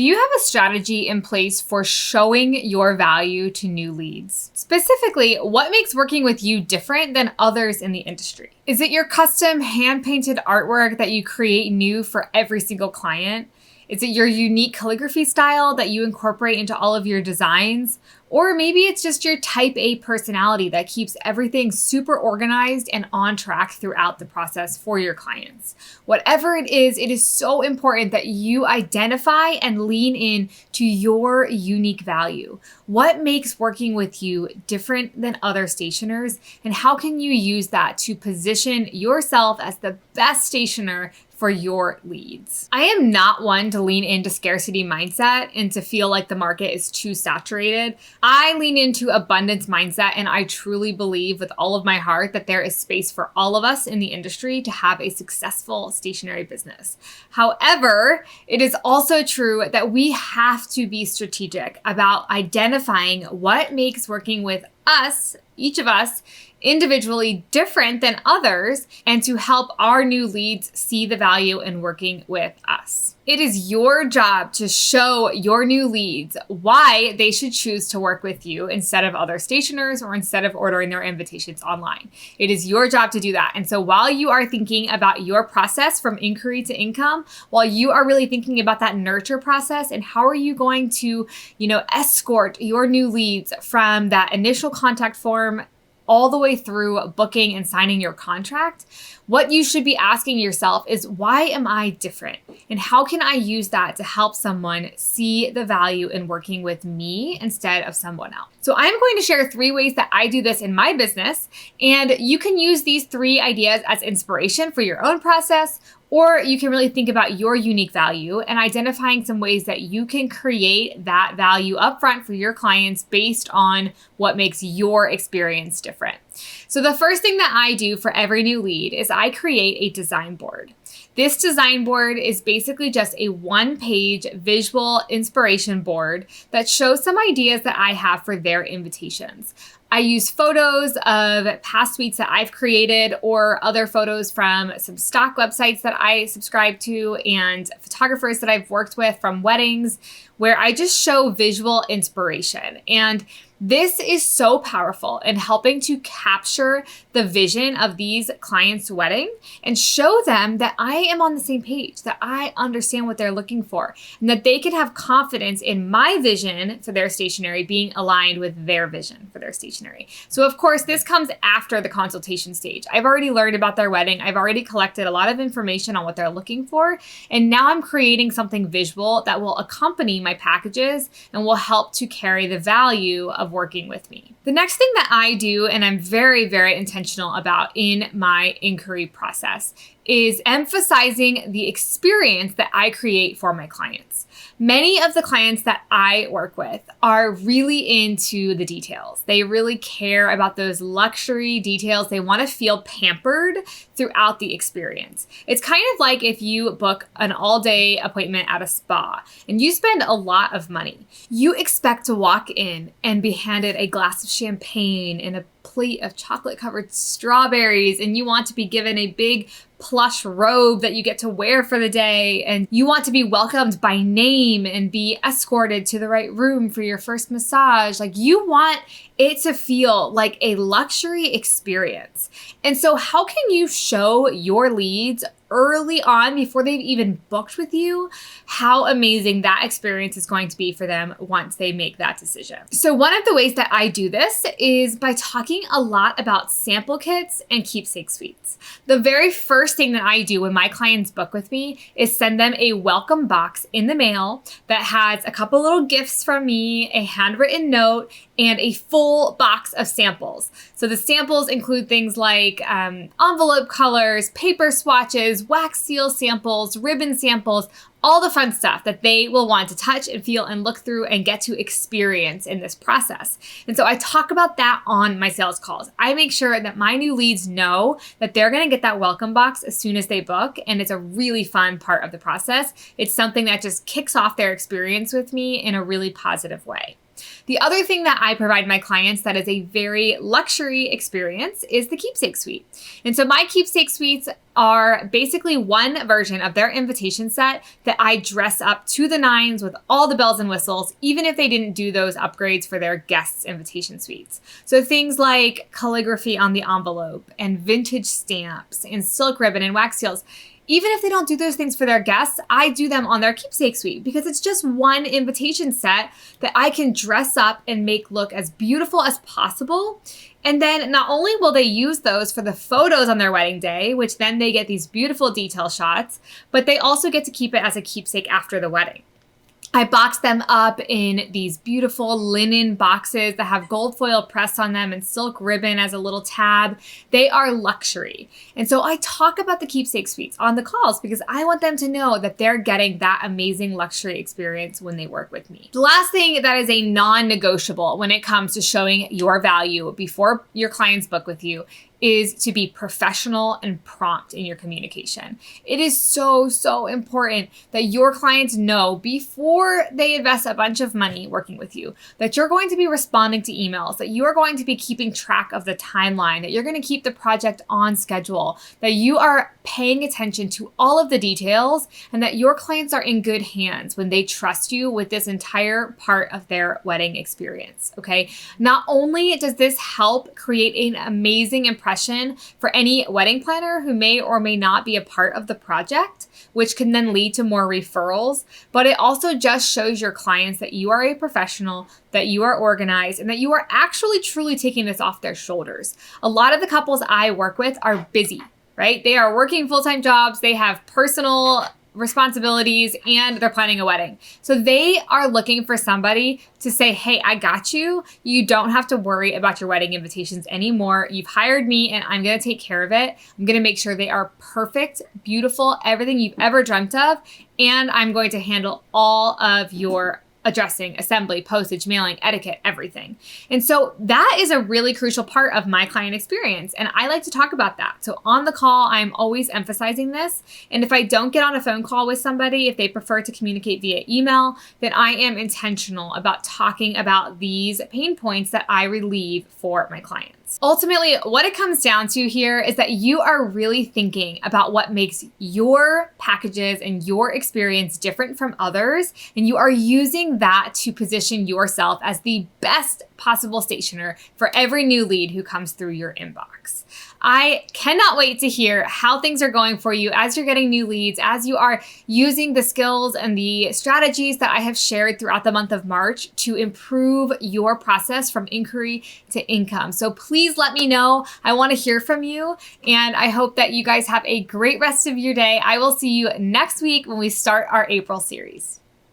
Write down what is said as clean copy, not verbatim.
you have a strategy in place for showing your value to new leads? Specifically, what makes working with you different than others in the industry? Is it your custom hand-painted artwork that you create new for every single client? Is it your unique calligraphy style that you incorporate into all of your designs? Or maybe it's just your type A personality that keeps everything super organized and on track throughout the process for your clients. Whatever it is so important that you identify and lean in to your unique value. What makes working with you different than other stationers, and how can you use that to position yourself as the best stationer for your leads? I am not one to lean into scarcity mindset and to feel like the market is too saturated. I lean into abundance mindset, and I truly believe with all of my heart that there is space for all of us in the industry to have a successful stationery business. However, it is also true that we have to be strategic about identifying what makes working with us, each of us, individually different than others, and to help our new leads see the value in working with us. It is your job to show your new leads why they should choose to work with you instead of other stationers or instead of ordering their invitations online. It is your job to do that. And so while you are thinking about your process from inquiry to income, while you are really thinking about that nurture process and how are you going to, escort your new leads from that initial contact form all the way through booking and signing your contract, what you should be asking yourself is, why am I different? And how can I use that to help someone see the value in working with me instead of someone else? So I'm going to share 3 ways that I do this in my business, and you can use these 3 ideas as inspiration for your own process, or you can really think about your unique value and identifying some ways that you can create that value upfront for your clients based on what makes your experience different. So the first thing that I do for every new lead is I create a design board. This design board is basically just a 1-page visual inspiration board that shows some ideas that I have for their invitations. I use photos of past suites that I've created or other photos from some stock websites that I subscribe to and photographers that I've worked with from weddings, where I just show visual inspiration. And this is so powerful in helping to capture the vision of these clients' wedding and show them that I am on the same page, that I understand what they're looking for, and that they can have confidence in my vision for their stationery being aligned with their vision for their stationery. So of course, this comes after the consultation stage. I've already learned about their wedding. I've already collected a lot of information on what they're looking for. And now I'm creating something visual that will accompany my packages and will help to carry the value of working with me. The next thing that I do, and I'm very, very intentional about in my inquiry process, is emphasizing the experience that I create for my clients. Many of the clients that I work with are really into the details. They really care about those luxury details. They want to feel pampered throughout the experience. It's kind of like if you book an all-day appointment at a spa and you spend a lot of money. You expect to walk in and be handed a glass of champagne and a plate of chocolate-covered strawberries, and you want to be given a big plush robe that you get to wear for the day, and you want to be welcomed by name and be escorted to the right room for your first massage. Like, you want it to feel like a luxury experience. And so how can you show your leads early on, before they've even booked with you, how amazing that experience is going to be for them once they make that decision? So one of the ways that I do this is by talking a lot about sample kits and keepsake suites. The very first thing that I do when my clients book with me is send them a welcome box in the mail that has a couple little gifts from me, a handwritten note, and a full box of samples. So the samples include things like envelope colors, paper swatches, wax seal samples, ribbon samples, all the fun stuff that they will want to touch and feel and look through and get to experience in this process. And so I talk about that on my sales calls. I make sure that my new leads know that they're going to get that welcome box as soon as they book. And it's a really fun part of the process. It's something that just kicks off their experience with me in a really positive way. The other thing that I provide my clients that is a very luxury experience is the keepsake suite. And so my keepsake suites are basically one version of their invitation set that I dress up to the nines with all the bells and whistles, even if they didn't do those upgrades for their guests' invitation suites. So things like calligraphy on the envelope and vintage stamps and silk ribbon and wax seals. Even if they don't do those things for their guests, I do them on their keepsake suite because it's just one invitation set that I can dress up and make look as beautiful as possible. And then not only will they use those for the photos on their wedding day, which then they get these beautiful detail shots, but they also get to keep it as a keepsake after the wedding. I box them up in these beautiful linen boxes that have gold foil pressed on them and silk ribbon as a little tab. They are luxury. And so I talk about the keepsake suites on the calls because I want them to know that they're getting that amazing luxury experience when they work with me. The last thing that is a non-negotiable when it comes to showing your value before your clients book with you is to be professional and prompt in your communication. It is so, so important that your clients know before they invest a bunch of money working with you that you're going to be responding to emails, that you are going to be keeping track of the timeline, that you're going to keep the project on schedule, that you are paying attention to all of the details, and that your clients are in good hands when they trust you with this entire part of their wedding experience, okay? Not only does this help create an amazing impression for any wedding planner who may or may not be a part of the project, which can then lead to more referrals, but it also just shows your clients that you are a professional, that you are organized, and that you are actually truly taking this off their shoulders. A lot of the couples I work with are busy, right? They are working full-time jobs, they have personal responsibilities, and they're planning a wedding. So they are looking for somebody to say, hey, I got you. You don't have to worry about your wedding invitations anymore. You've hired me and I'm going to take care of it. I'm going to make sure they are perfect, beautiful, everything you've ever dreamt of. And I'm going to handle all of your addressing, assembly, postage, mailing, etiquette, everything. And so that is a really crucial part of my client experience. And I like to talk about that. So on the call, I'm always emphasizing this. And if I don't get on a phone call with somebody, if they prefer to communicate via email, then I am intentional about talking about these pain points that I relieve for my clients. Ultimately, what it comes down to here is that you are really thinking about what makes your packages and your experience different from others, and you are using that to position yourself as the best possible stationer for every new lead who comes through your inbox. I cannot wait to hear how things are going for you as you're getting new leads, as you are using the skills and the strategies that I have shared throughout the month of March to improve your process from inquiry to income. So please let me know. I want to hear from you, and I hope that you guys have a great rest of your day. I will see you next week when we start our April series.